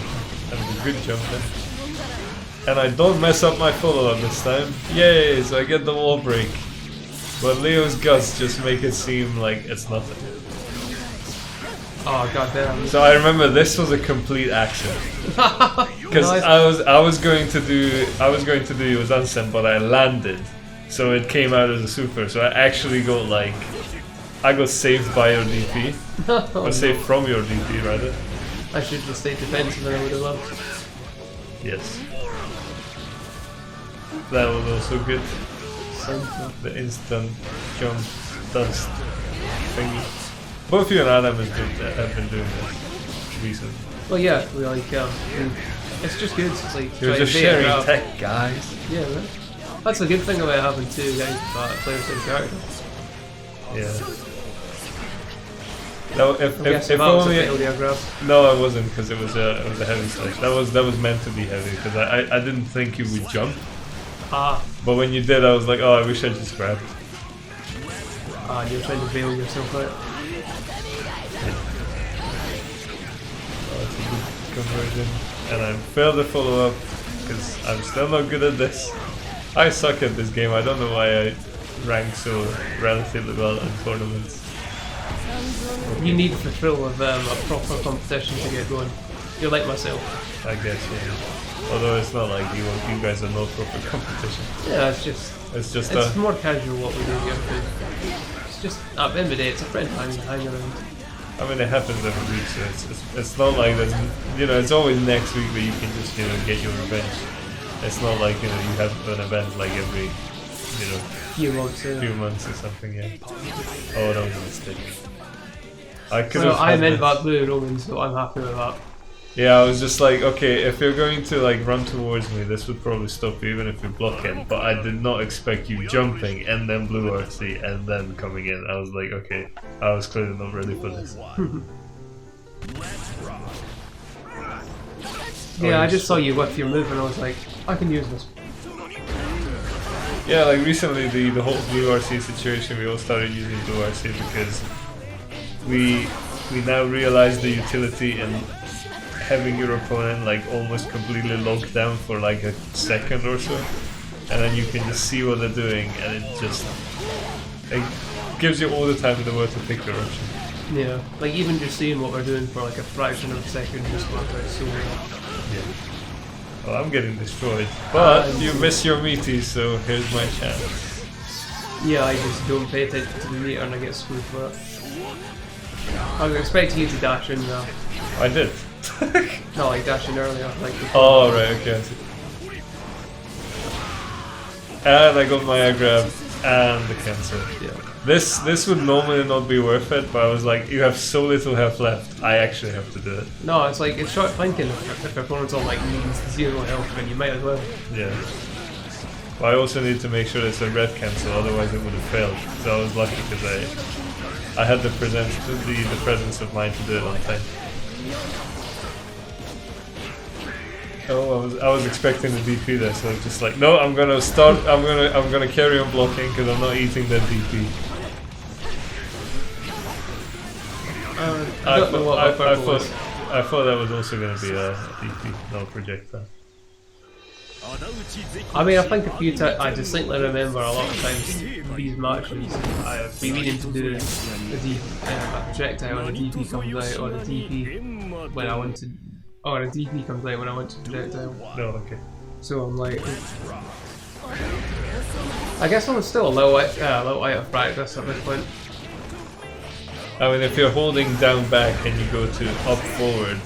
good jump then. And I don't mess up my follow-up this time. Yay, so I get the wall break. But Leo's guts just make it seem like it's nothing. Oh goddamn. So I remember this was a complete accident. Because I was going to do Yuuzhan, but I landed. So it came out as a super. So I actually got I got saved by your DP. Or saved from your DP rather. I should have stayed defensive and I would have loved. Yes. That was also good. Senpuu. The instant jump dust thingy. Both you and Adam have been doing this recently. Well, yeah, we like it's just good. It's like You're just sharing tech, guys. Yeah, man. That's a good thing about having two guys that play the same character. Yeah. No, if that was a only failure grab. no, it wasn't because it was a heavy slice. That was meant to be heavy because I didn't think you would jump. Ah, But when you did, I was like, oh, I wish I just grabbed. you're trying to bail yourself out. Oh, it's a good conversion. And I failed the follow-up because I'm still not good at this. I suck at this game. I don't know why I rank so relatively well in tournaments. You need the thrill of a proper competition to get going. You're like myself. I guess, yeah. Although it's not like you guys are no proper competition. Yeah, it's just It's more casual what we do here. It's just at the end of the day, it's a friend hanging around. I mean, it happens every week, so it's not like there's, it's always next week that you can just, get your revenge. It's not like, you have an event like every, Few months. few months or something, yeah. Oh, that was a mistake. I could Well, have. I meant that blue Roman, so I'm happy with that. Yeah, I was just like, okay, if you're going to run towards me, this would probably stop you even if you block it. But I did not expect you jumping and then blue RC and then coming in. I was like, okay, I was clearly not ready for this. Yeah, I just saw you whip your move and I was like, I can use this. Yeah, like recently the whole blue RC situation, we all started using blue RC because we now realize the utility in having your opponent almost completely locked down for a second or so, and then you can just see what they're doing, and it gives you all the time in the world to pick your option. Yeah, even just seeing what we're doing for a fraction of a second just worked out so well. Yeah. Well, I'm getting destroyed, but you miss your meaty, so here's my chance. Yeah, I just don't pay attention to the meter and I get screwed for it. I was expecting you to dash in now. I did. Not dashing earlier, Oh, right, okay, I see. And I got my grab and the cancel. Yeah. This would normally not be worth it, but I was like, you have so little health left, I actually have to do it. No, it's it's short thinking. If your opponent's on zero health, then you might as well. Yeah. But I also need to make sure it's a red cancel, otherwise it would have failed. So I was lucky because I had the presence of mind to do it on time. Oh, I was expecting the DP there, so I was just like, no, I'm gonna carry on blocking because I'm not eating that DP. I don't know what my purple was. I thought that was also gonna be a DP, no projectile. I mean, I think a few times, I distinctly remember a lot of times these matches, I've been meaning to do a projectile and a DP comes out, or a DP when I want to, or a DP comes out when I want to projectile. No, okay. So I'm like, I guess I'm still a little out of practice at this point. I mean, if you're holding down back and you go to up forward,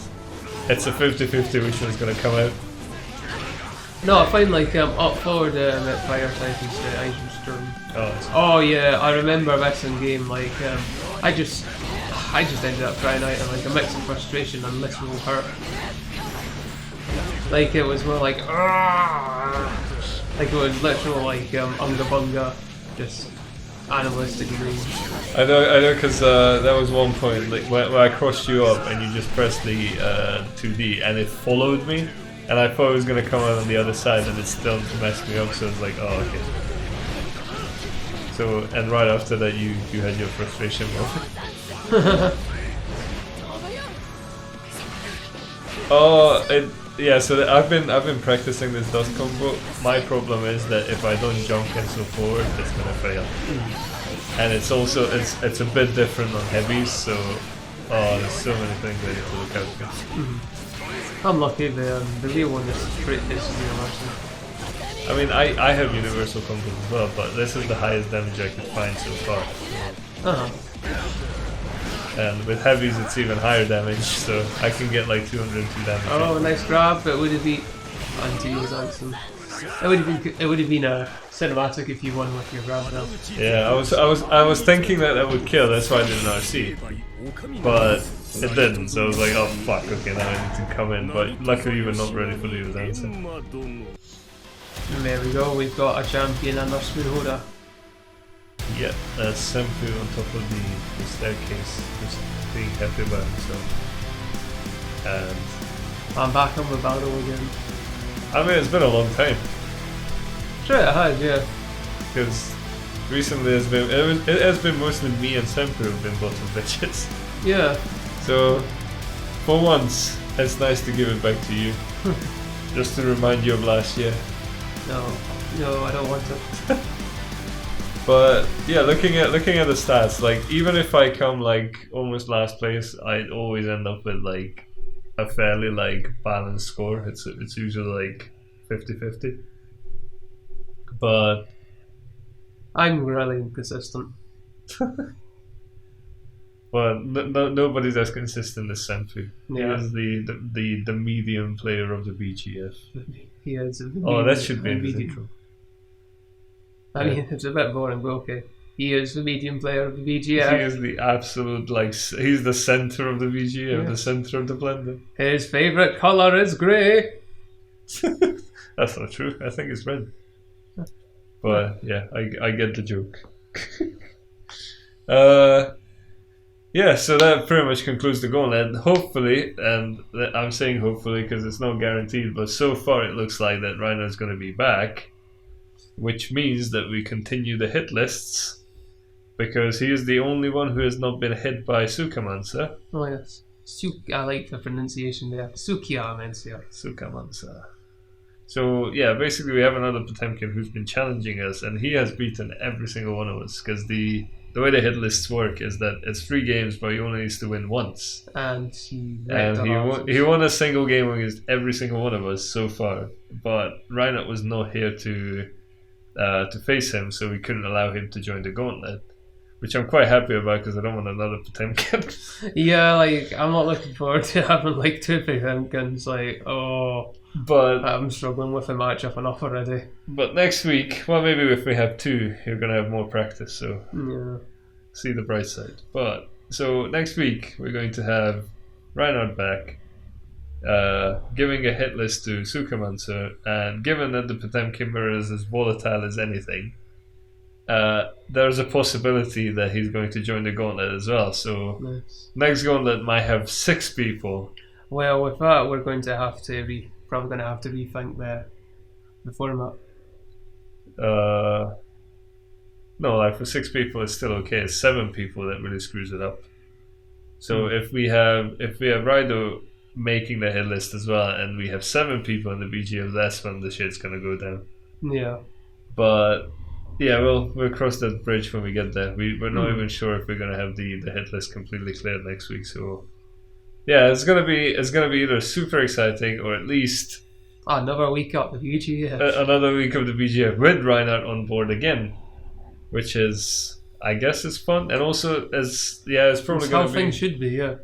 it's a 50-50 which one's gonna come out. No, I find up forward at fire type is Eisensturm. Oh, Oh yeah, I remember this in game. I just ended up trying out in a mix of frustration and literal hurt. It was more it was literal unga bunga, just animalistic range. I know, because that was one point where I crossed you up and you just pressed the 2D and it followed me. And I thought it was going to come out on the other side and it still messed me up, so it's like, oh, okay. So, and right after that you had your frustration moment. Yeah, so I've been practicing this dust combo. My problem is that if I don't jump cancel forward, it's going to fail. And it's also, it's a bit different on heavies, so, there's so many things I need to look out for. I'm lucky, the real one is universal. I mean, I have universal combos as well, but this is the highest damage I could find so far. And with heavies it's even higher damage, so I can get 202 damage. Oh, nice grab, but would it be anti-use Anson? It would have been a cinematic if you won with your grab now. Yeah, I was thinking that would kill. That's why I didn't RC, but it didn't. So I was like, oh fuck, okay, now I need to come in. But luckily, we're not ready for the answer. And there we go. We've got a champion and our spoon holder. Yeah, that's Senpuu on top of the staircase, just being happy about himself. And I'm back on the battle again. I mean, it's been a long time. Sure, it has, yeah. Because recently it has been mostly me and Senpuu who've been bottom bitches. Yeah. So for once, it's nice to give it back to you, just to remind you of last year. No, I don't want to. But yeah, looking at the stats, like even if I come like almost last place, I always end up with like a fairly like balanced score. It's usually like 50-50. But I'm really inconsistent. Well, nobody's as consistent as Senpuu. Yeah. He is the medium player of the BGF. He is. Oh, that should be in the intro. I mean, it's a bit boring, but okay. He is the medium player of the BGF. He is the absolute, like, he's the center of the BGF, the center of the blender. His favourite colour is grey. That's not true. I think it's red. But yeah, I get the joke. Yeah, so that pretty much concludes the gauntlet. Hopefully, and I'm saying hopefully because it's not guaranteed, but so far it looks like that Rhino's going to be back, which means that we continue the hit lists because he is the only one who has not been hit by Sukamansa. Oh yes, I like the pronunciation there. Sukiamensia. Sukamansa. So yeah, basically we have another Potemkin who's been challenging us, and he has beaten every single one of us because the way the hit lists work is that it's 3 games, but he only needs to win once. And he won a single game against every single one of us so far. But Reinhardt was not here to face him, so we couldn't allow him to join the gauntlet, which I'm quite happy about because I don't want another Potemkin. Yeah, like I'm not looking forward to having like 2 Potemkins. Like, oh. But I'm struggling with the matchup enough already. But next week, well, maybe if we have 2, you're going to have more practice, so yeah. See the bright side. But so next week, we're going to have Reinhardt back, giving a hit list to Sukamansa, and given that the Potemkin mirror is as volatile as anything, there's a possibility that he's going to join the gauntlet as well. So next gauntlet might have 6 people. Well, with that, we're going to have to probably going to have to rethink the format. No, like for 6 people it's still okay. It's 7 people that really screws it up. So if we have Raido making the hit list as well, and we have 7 people in the BGF, that's when the shit's gonna go down. Yeah. But yeah, we'll cross that bridge when we get there. We're not even sure if we're gonna have the hit list completely cleared next week. So yeah, it's gonna be either super exciting or at least another week up the BGF. Another week of the BGF with Reinhardt on board again, which is, I guess, is fun, and also it's probably how gonna be things should be. Yeah.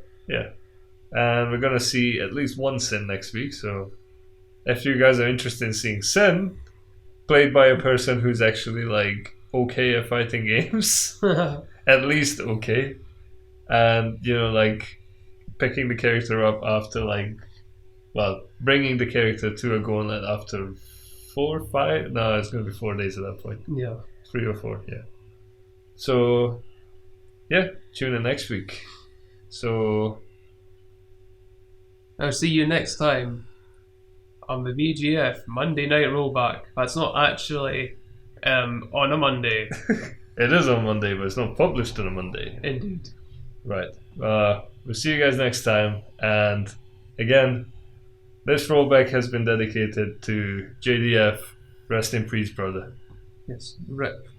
And we're gonna see at least one Sin next week. So if you guys are interested in seeing Sin played by a person who's actually like okay at fighting games, at least okay, and like picking the character up after bringing the character to a gauntlet after 4 or 5. No, it's gonna be 4 days at that point. Yeah. 3 or 4, yeah. So yeah, tune in next week. So I'll see you next time on the BGF Monday Night Rollback. That's not actually on a Monday. It is on Monday, but it's not published on a Monday. Indeed. Right. We'll see you guys next time. And again, this rollback has been dedicated to JDF. Rest in peace, brother. Yes, rip.